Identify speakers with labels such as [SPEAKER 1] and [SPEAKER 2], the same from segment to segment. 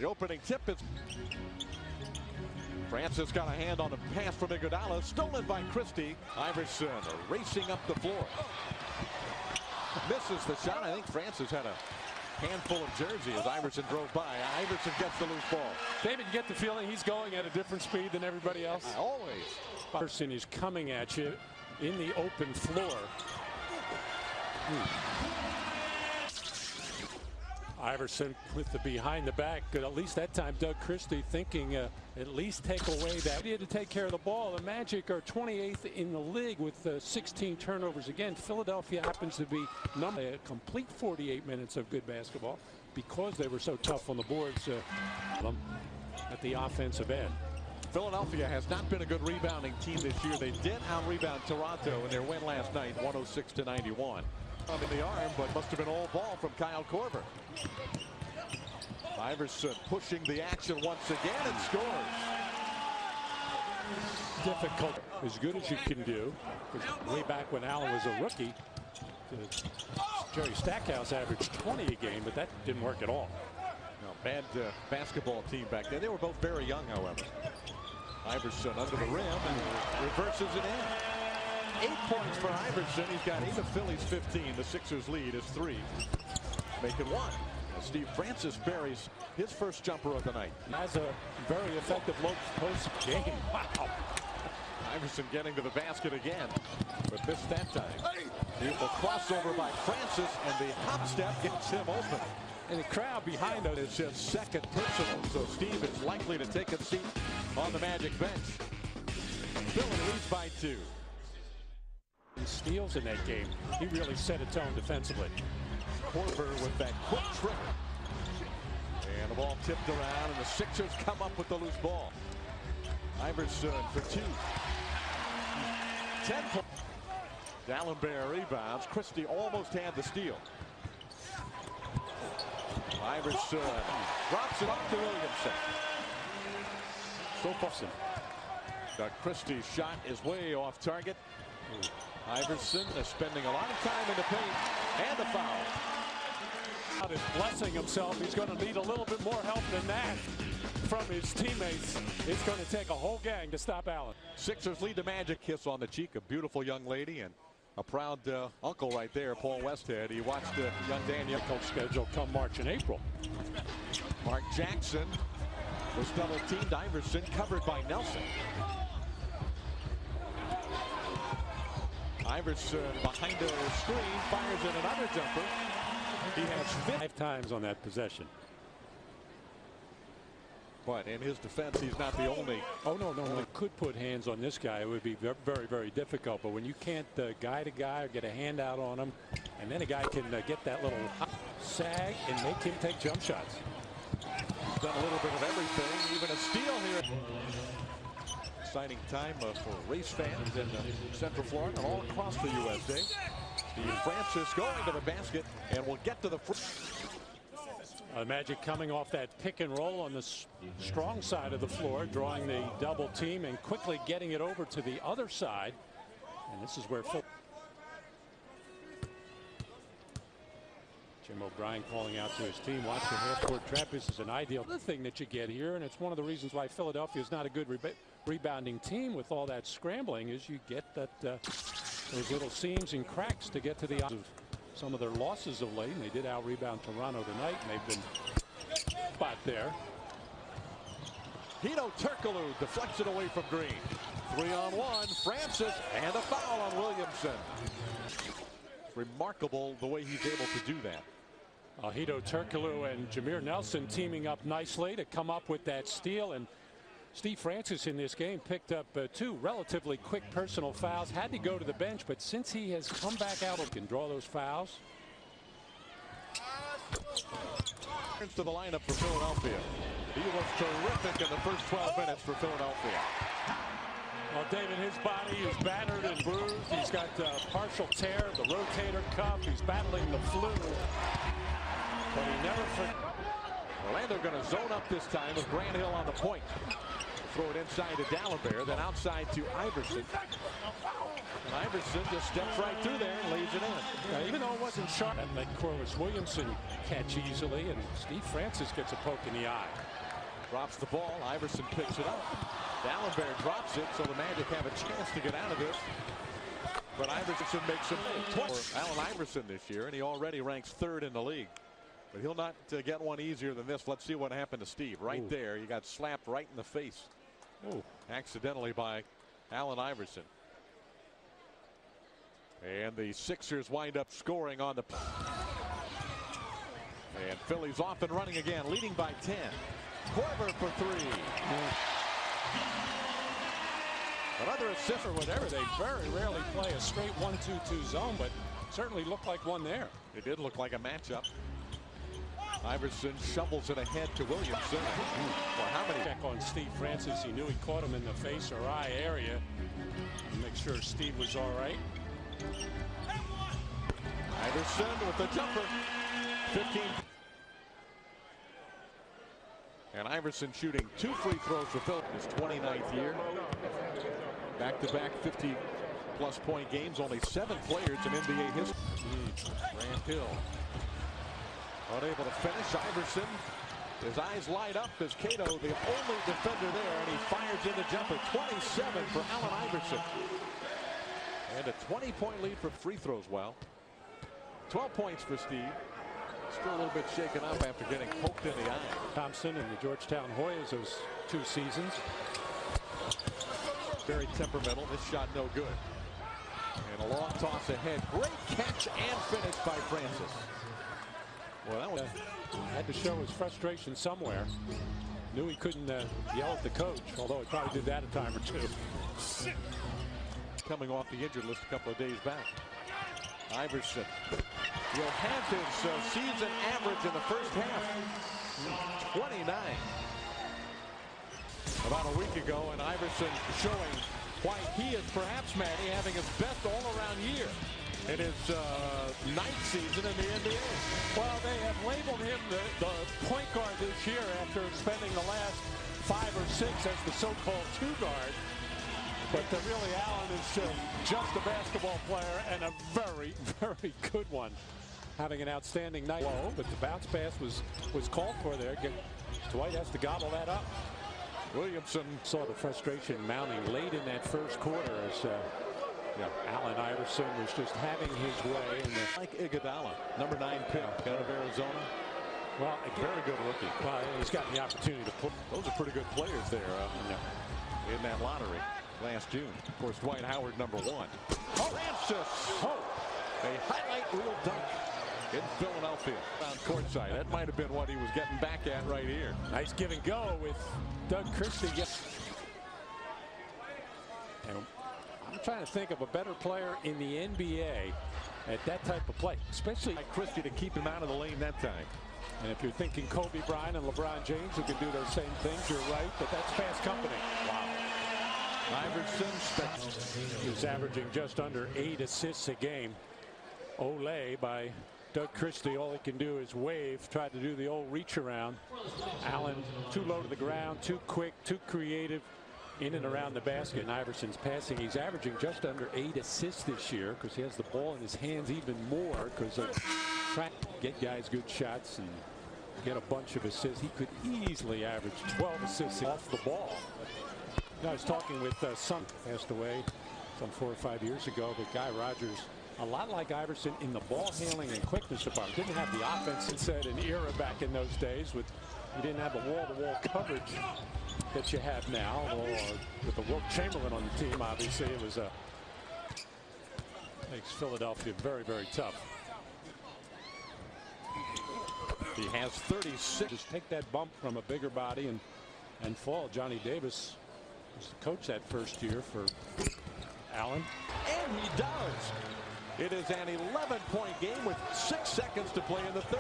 [SPEAKER 1] The opening tip is Francis got a hand on the pass from Iguodala, stolen by Christie. Iverson racing up the floor. Misses the shot. I think Francis had a handful of jersey as Iverson drove by. Iverson gets the loose ball.
[SPEAKER 2] David, you get the feeling he's going at a different speed than everybody else?
[SPEAKER 1] Always.
[SPEAKER 2] Iverson is coming at you in the open floor. Iverson with the behind the back. At least that time, Doug Christie thinking at least take away that idea to take care of the ball. The Magic are 28th in the league with 16 turnovers. Again, Philadelphia happens to be a complete 48 minutes of good basketball because they were so tough on the boards at the offensive end.
[SPEAKER 1] Philadelphia has not been a good rebounding team this year. They did out-rebound Toronto in their win last night, 106-91. In the arm, but must have been all ball from Kyle Korver. Iverson pushing the action once again and scores.
[SPEAKER 2] Difficult, as good as you can do. Way back when Allen was a rookie, Jerry Stackhouse averaged 20 a game, but that didn't work at all.
[SPEAKER 1] No, bad basketball team back then. They were both very young, however. Iverson under the rim and reverses it in. 8 points for Iverson. He's got 8 of Philly's 15. The Sixers lead is 3. Make it 1. As Steve Francis buries his first jumper of the night.
[SPEAKER 2] Has a very effective low post game. Wow.
[SPEAKER 1] Iverson getting to the basket again, but missed that time. Beautiful crossover by Francis, and the hop step gets him open.
[SPEAKER 2] And the crowd behind him
[SPEAKER 1] is just second personal, so Steve is likely to take a seat on the Magic bench. Philly leads by 2.
[SPEAKER 2] Steals in that game. He really set a tone defensively.
[SPEAKER 1] Korver with that quick trick. And the ball tipped around, and the Sixers come up with the loose ball. Iverson for 2. 10 points. D'Alembert rebounds. Christie almost had the steal. Iverson drops it off to Williamson. So far, Christie's shot is way off target. Iverson is spending a lot of time in the paint, and the foul.
[SPEAKER 2] Is blessing himself. He's going to need a little bit more help than that from his teammates. It's going to take a whole gang to stop Allen.
[SPEAKER 1] Sixers lead the Magic. Kiss on the cheek. A beautiful young lady and a proud uncle right there, Paul Westhead. He watched young Daniel
[SPEAKER 2] schedule come March and April.
[SPEAKER 1] Mark Jackson was double teamed. Iverson covered by Nelson. Iverson behind the screen fires in another jumper. He has
[SPEAKER 2] 5 times on that possession.
[SPEAKER 1] But in his defense, he's not the only.
[SPEAKER 2] Oh, no. Could put hands on this guy. It would be very, very difficult. But when you can't guide a guy or get a handout on him, and then a guy can get that little sag and make him take jump shots.
[SPEAKER 1] He's done a little bit of everything, even a steal here. Exciting time for race fans in Central Florida and all across the USA. Steve Francis going to the basket, and we'll get to the
[SPEAKER 2] Magic coming off that pick and roll on the strong side of the floor, drawing the double team and quickly getting it over to the other side. And this is where Jim O'Brien calling out to his team, watch the half-court trap. This is an ideal thing that you get here, and it's one of the reasons why Philadelphia is not a good rebounding team with all that scrambling, is you get that those little seams and cracks to get to the some of their losses of late. And they did out-rebound Toronto tonight, and they've been spot there.
[SPEAKER 1] Hedo Turkoglu deflects it away from Green. 3-on-1, Francis, and a foul on Williamson. It's remarkable the way he's able to do that.
[SPEAKER 2] Hedo Turkoglu and Jameer Nelson teaming up nicely to come up with that steal, and Steve Francis in this game picked up 2 relatively quick personal fouls. Had to go to the bench, but since he has come back out, he can draw those fouls.
[SPEAKER 1] To the lineup for Philadelphia. He was terrific in the first 12 minutes for Philadelphia.
[SPEAKER 2] Well, David, his body is battered and bruised. He's got partial tear of the rotator cuff. He's battling the flu. But he never forgot.
[SPEAKER 1] Orlando going to zone up this time with Grant Hill on the point. Throw it inside to D'Alembert, then outside to Iverson. And Iverson just steps right through there and lays it in.
[SPEAKER 2] Even though it wasn't sharp, and let Corliss Williamson catch easily, and Steve Francis gets a poke in the eye.
[SPEAKER 1] Drops the ball. Iverson picks it up. Dallenberg drops it, so the Magic have a chance to get out of this. But Iverson makes a Allen Iverson this year, and he already ranks 3rd in the league. But he'll not get one easier than this. Let's see what happened to Steve. Right there, he got slapped right in the face. Accidentally by Allen Iverson. And the Sixers wind up scoring on the. And Philly's off and running again, leading by 10. Korver for 3.
[SPEAKER 2] Another assist or whatever. They very rarely play a straight 1-2-2 zone, but certainly looked like one there.
[SPEAKER 1] It did look like a matchup. Iverson shovels it ahead to Williamson. Well, how many?
[SPEAKER 2] Check on Steve Francis. He knew he caught him in the face or eye area. Make sure Steve was all right.
[SPEAKER 1] Iverson with the jumper. 15. And Iverson shooting 2 free throws for Philly. His 29th year. Back-to-back 50-plus point games. Only 7 players in NBA history. Grant Hill unable to finish. Iverson, his eyes light up as Cato, the only defender there, and he fires in the jumper. 27 for Allen Iverson. And a 20-point lead for free throws. Well, 12 points for Steve. Still a little bit shaken up after getting poked in the eye.
[SPEAKER 2] Thompson and the Georgetown Hoyas those 2 seasons.
[SPEAKER 1] Very temperamental. This shot no good. And a long toss ahead. Great catch and finish by Francis. Well, that was
[SPEAKER 2] had to show his frustration somewhere. Knew he couldn't yell at the coach, although he probably did that a time or 2.
[SPEAKER 1] Coming off the injured list a couple of days back. Iverson will have his season average in the first half. 29. About a week ago, and Iverson showing why he is perhaps, Matty, having his best all-around year in his 9th season in the NBA.
[SPEAKER 2] Well, they have labeled him the point guard this year after spending the last 5 or 6 as the so-called 2 guard. But really, Allen is just a basketball player and a very, very good one. Having an outstanding night. Low, but the bounce pass was called for there. Dwight has to gobble that up.
[SPEAKER 1] Williamson
[SPEAKER 2] saw the frustration mounting late in that first quarter as Allen Iverson was just having his way. And
[SPEAKER 1] like Iguodala, number 9 pick out of Arizona.
[SPEAKER 2] Well,
[SPEAKER 1] very good rookie.
[SPEAKER 2] Well, he's gotten the opportunity to put.
[SPEAKER 1] Those are pretty good players there in that lottery last June. Of course, Dwight Howard, number 1. Francis. A highlight reel dunk in Philadelphia. On courtside. That might have been what he was getting back at right here.
[SPEAKER 2] Nice give and go with Doug Christie. And I'm trying to think of a better player in the NBA at that type of play, especially
[SPEAKER 1] like Christie to keep him out of the lane that time.
[SPEAKER 2] And if you're thinking Kobe Bryant and LeBron James who can do those same things, you're right, but that's fast company.
[SPEAKER 1] Wow. Iverson
[SPEAKER 2] is averaging just under 8 assists a game. Ole by Doug Christie. All he can do is wave, try to do the old reach around. Allen too low to the ground, too quick, too creative in and around the basket. And Iverson's passing. He's averaging just under 8 assists this year because he has the ball in his hands even more because of trying to get guys good shots and get a bunch of assists. He could easily average 12 assists off the ball. I was talking with son, passed away some 4 or 5 years ago, but Guy Rogers, a lot like Iverson in the ball handling and quickness department. Didn't have the offense, it said, an era back in those days with you didn't have the wall-to-wall coverage that you have now. Or with the Wilt Chamberlain on the team, obviously it was makes Philadelphia very, very tough.
[SPEAKER 1] He has 36.
[SPEAKER 2] Just take that bump from a bigger body and fall. Johnny Davis was the coach that first year for Allen.
[SPEAKER 1] And he does. It is an 11-point game with 6 seconds to play in the 3rd.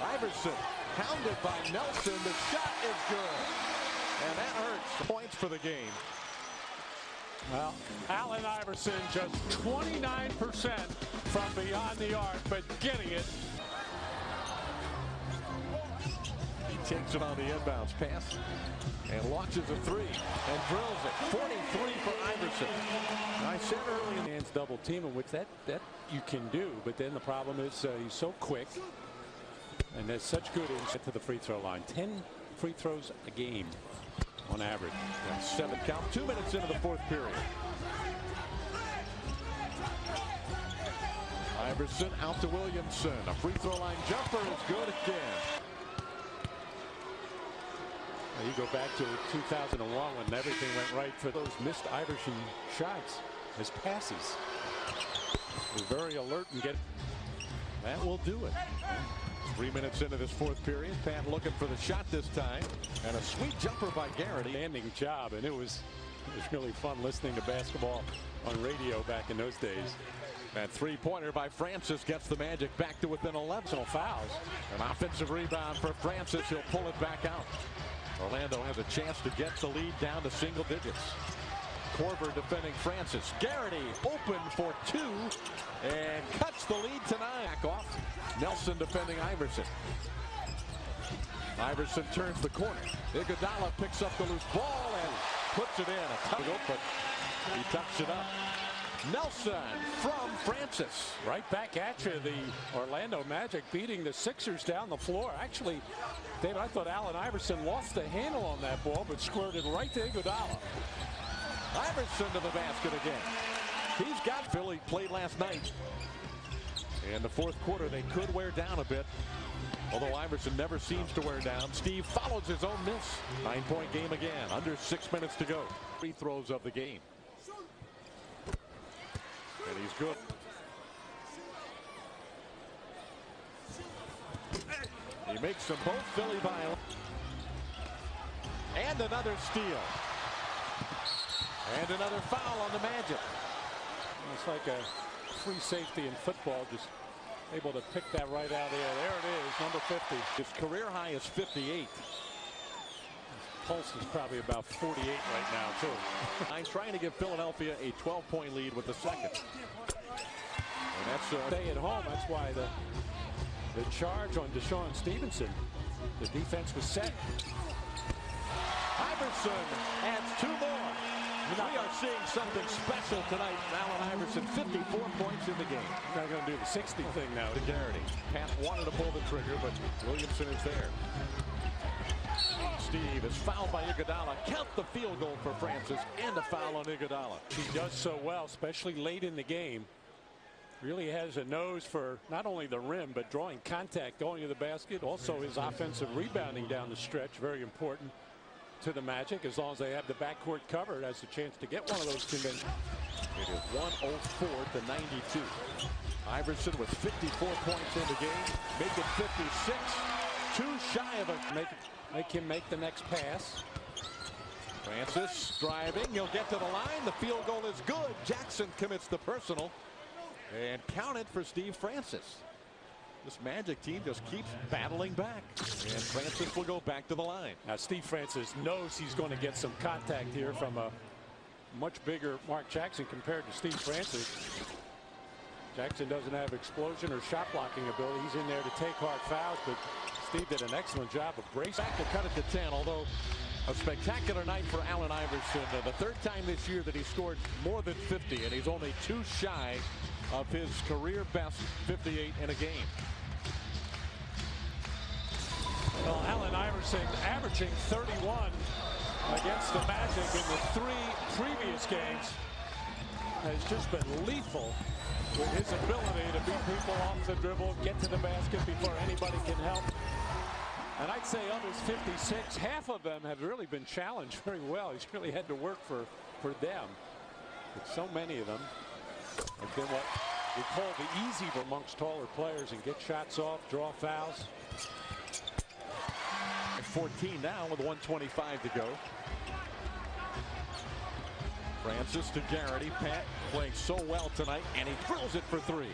[SPEAKER 1] Iverson pounded by Nelson. The shot is good. And that hurts. Points for the game.
[SPEAKER 2] Well, Allen Iverson just 29% from beyond the arc, but getting it.
[SPEAKER 1] takes it on the inbounds pass and launches a three and drills it. 43 for Iverson. I said early in the
[SPEAKER 2] Hands double team, which that you can do, but then the problem is he's so quick and there's such good insight to the free throw line. 10 free throws a game on average.
[SPEAKER 1] That's 7 count. 2 minutes into the fourth period. Iverson out to Williamson. A free throw line jumper is good again.
[SPEAKER 2] You go back to 2001 when everything went right for those missed Iverson shots as passes. We're very alert and get.
[SPEAKER 1] That will do it. 3 minutes into this fourth period. Pat looking for the shot this time. And a sweet jumper by Garrity.
[SPEAKER 2] Standing job, and it was really fun listening to basketball on radio back in those days.
[SPEAKER 1] That three-pointer by Francis gets the Magic back to within 11 fouls. An offensive rebound for Francis. He'll pull it back out. Orlando has a chance to get the lead down to single digits. Korver defending Francis. Garrity open for 2 and cuts the lead to 9. Back off. Nelson defending Iverson. Iverson turns the corner. Iguodala picks up the loose ball and puts it in. A tough goal, but he touched it up. Nelson from Francis.
[SPEAKER 2] Right back at you. The Orlando Magic beating the Sixers down the floor. Actually, David, I thought Allen Iverson lost the handle on that ball, but squirted right to Iguodala.
[SPEAKER 1] Iverson to the basket again. He's got Philly played last night. In the fourth quarter, they could wear down a bit. Although Iverson never seems to wear down. Steve follows his own miss. 9-point game again. Under 6 minutes to go. Free throws of the game. And he's good. He makes them both Philly by. And another steal. And another foul on the Magic.
[SPEAKER 2] It's like a free safety in football, just able to pick that right out there. There it is, number 50.
[SPEAKER 1] His career high is 58.
[SPEAKER 2] His pulse is probably about 48 right now, too.
[SPEAKER 1] I'm trying to give Philadelphia a 12-point lead with the second. And that's
[SPEAKER 2] stay at home. That's why the charge on DeShaun Stevenson. The defense was set.
[SPEAKER 1] Iverson adds 2 more. We are seeing something special tonight. Allen Iverson, 54 points in the game.
[SPEAKER 2] Not going to do the 60 thing now.
[SPEAKER 1] To Garrity. Pat wanted to pull the trigger, but Williamson is there. Steve is fouled by Iguodala. Count the field goal for Francis and a foul on Iguodala.
[SPEAKER 2] He does so well, especially late in the game. Really has a nose for not only the rim, but drawing contact, going to the basket. Also his offensive rebounding down the stretch, very important to the Magic. As long as they have the backcourt covered, has a chance to get one of those conventions.
[SPEAKER 1] It is 104 to 92. Iverson with 54 points in the game, make it 56. 2 shy of it.
[SPEAKER 2] Make him make the next pass.
[SPEAKER 1] Francis driving. He'll get to the line. The field goal is good. Jackson commits the personal. And count it for Steve Francis. This Magic team just keeps battling back. And Francis will go back to the line.
[SPEAKER 2] Now Steve Francis knows he's going to get some contact here from a much bigger Mark Jackson compared to Steve Francis. Jackson doesn't have explosion or shot blocking ability. He's in there to take hard fouls, but Steve did an excellent job of bracing.
[SPEAKER 1] Back to cut it to 10, although a spectacular night for Allen Iverson. The third time this year that he scored more than 50, and he's only 2 shy of his career best 58 in a game.
[SPEAKER 2] Well, Allen Iverson averaging 31 against the Magic in the 3 previous games has just been lethal with his ability to beat people off the dribble, get to the basket before anybody can help. And I'd say of his 56, half of them have really been challenged very well. He's really had to work for them. But so many of them have been what we call the easy amongst taller players and get shots off, draw fouls.
[SPEAKER 1] 14 now with 1:25 to go. Francis to Garrity. Pat playing so well tonight, and he drills it for 3.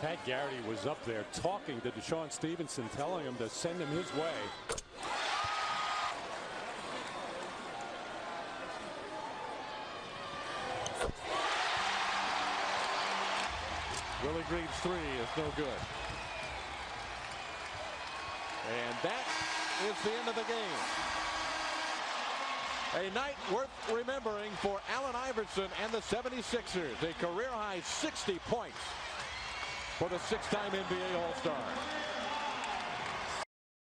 [SPEAKER 2] Pat Garrity was up there talking to DeShaun Stevenson, telling him to send him his way.
[SPEAKER 1] Willie Green's 3 is no good. And that is the end of the game. A night worth remembering for Allen Iverson and the 76ers. A career-high 60 points for the 6-time NBA All-Star.